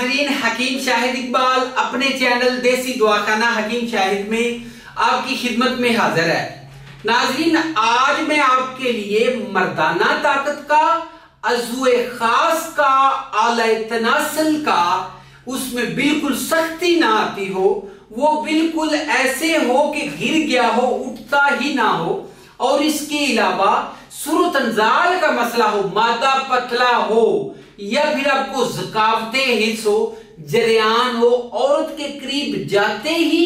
नाजरीन, हकीम शाहिद इकबाल अपने चैनल देसी दुआखाना हकीम शाहिद में आपकी खिदमत में हाजिर है। नाजरीन, आज मैं आपके लिए मर्दाना ताकत का, अज़ुए खास का, आला तनासल का, उसमें बिल्कुल सख्ती ना आती हो, वो बिल्कुल ऐसे हो कि गिर गया हो, उठता ही ना हो, और इसके अलावा सुरतंजाल का मसला हो, मादा पतला हो, या फिर आपको ज़कावते हिस्स हो, जरियान हो, औरत के करीब जाते ही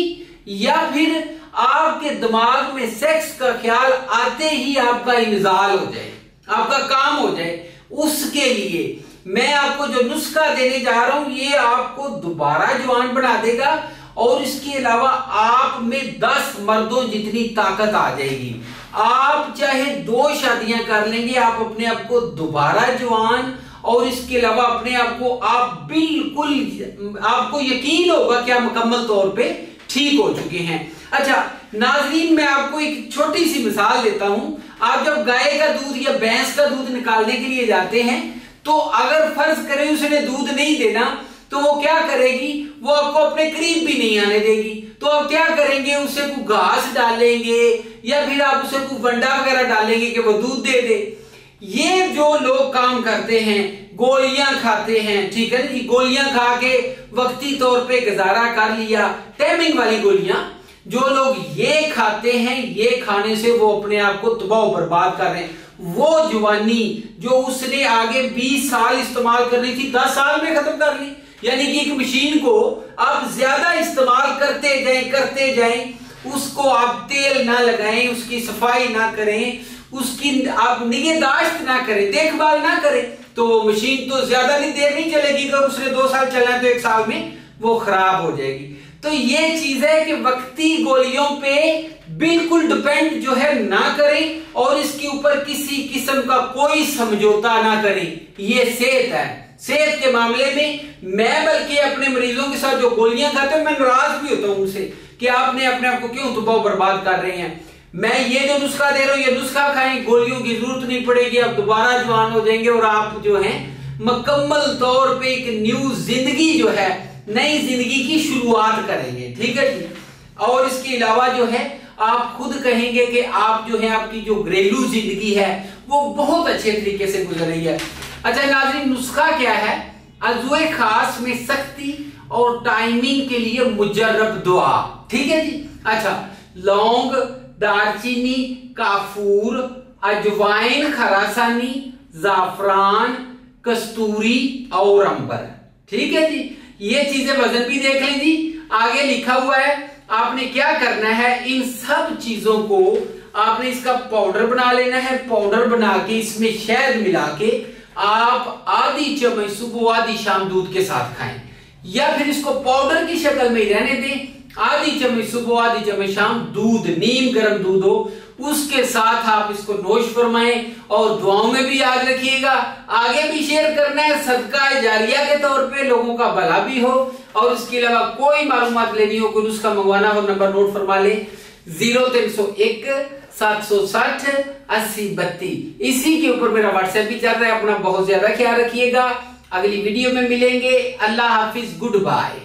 या फिर आपके दिमाग में सेक्स का ख्याल आते ही आपका इंजाल हो जाए, आपका काम हो जाए, उसके लिए मैं आपको जो नुस्खा देने जा रहा हूं, ये आपको दोबारा जवान बना देगा और इसके अलावा आप में 10 मर्दों जितनी ताकत आ जाएगी। आप चाहे 2 शादियां कर लेंगे, आप अपने आप को दोबारा जवान, और इसके अलावा अपने आप को आप बिल्कुल, आपको यकीन होगा कि आप मुकम्मल तौर पे ठीक हो चुके हैं। अच्छा नाजरीन, मैं आपको एक छोटी सी मिसाल देता हूं। आप जब गाय का दूध या भैंस का दूध निकालने के लिए जाते हैं, तो अगर फर्ज करें उसने दूध नहीं देना, तो वो क्या करेगी, वो आपको अपने करीब भी नहीं आने देगी। तो आप क्या करेंगे, उसे कोई घास डालेंगे या फिर आप उसे कोई वंडा वगैरह डालेंगे कि वो दूध दे दे। ये जो लोग काम करते हैं, गोलियां खाते हैं, ठीक है ना जी, गोलियां खा के वक्ती तौर पे गुजारा कर लिया, टेमिंग वाली गोलियां, जो लोग ये खाते हैं, ये खाने से वो अपने आप को तबाह बर्बाद कर रहे हैं। वो जवानी जो उसने आगे 20 साल इस्तेमाल करनी थी, 10 साल में खत्म कर ली। यानी कि एक मशीन को आप ज्यादा इस्तेमाल करते जाएं, उसको आप तेल ना लगाएं, उसकी सफाई ना करें, उसकी आप निगहदाश्त ना करें, देखभाल ना करें, तो मशीन तो ज्यादा देर नहीं चलेगी। अगर उसने 2 साल चलना है तो 1 साल में वो खराब हो जाएगी। तो ये चीज है कि वक्ती गोलियों पे बिल्कुल डिपेंड जो है ना करें, और इसके ऊपर किसी किस्म का कोई समझौता ना करें। ये सेहत है। सेहत के मामले में मैं बल्कि अपने मरीजों के साथ जो गोलियां खाते हैं, मैं नाराज भी होता हूं उनसे कि आपने अपने आप को क्यों तबाह बर्बाद कर रहे हैं। मैं ये जो नुस्खा दे रहा हूं, ये नुस्खा खाएं, गोलियों की जरूरत नहीं पड़ेगी, आप दोबारा जवान हो जाएंगे और आप जो है मुकम्मल तौर पे एक न्यू जिंदगी जो है, नई जिंदगी की शुरुआत करेंगे, ठीक है जी। और इसके अलावा जो है आप खुद कहेंगे कि आप जो है, आपकी जो घरेलू जिंदगी है वो बहुत अच्छे तरीके से गुजर रही है। अच्छा नाज़रीन, नुस्खा क्या है? अज़ुए खास में सख्ती और टाइमिंग के लिए मुजर्रब दुआ, ठीक है जी। अच्छा, लौंग, दालचीनी, काफूर, अजवाइन, खरासानी, जाफरान, कस्तूरी और अंबर, ठीक है जी। ये चीजें वजन भी देख लें जी, आगे लिखा हुआ है। आपने क्या करना है, इन सब चीजों को आपने इसका पाउडर बना लेना है। पाउडर बना के इसमें शहद मिला के आप आधी चम्मच सुबह आधी शाम दूध के साथ खाएं, या फिर इसको पाउडर की शक्ल में रहने दें। आधी चम्मच सुबह आधी चम्मच शाम दूध, नीम गर्म दूध हो, उसके साथ आप इसको नोश फरमाएं, और दुआओं में भी याद रखिएगा, आगे भी शेयर करना है, सदका जारिया के तौर पे लोगों का भला भी हो। और इसके अलावा कोई मालूमात लेनी हो, कोई नुस्खा मंगवाना हो, नंबर नोट फरमा ले, 0301 760 80 32। इसी के ऊपर मेरा व्हाट्सएप भी चल रहा है। अपना बहुत ज्यादा ख्याल रखिएगा। अगली वीडियो में मिलेंगे। अल्लाह हाफिज, गुड बाय।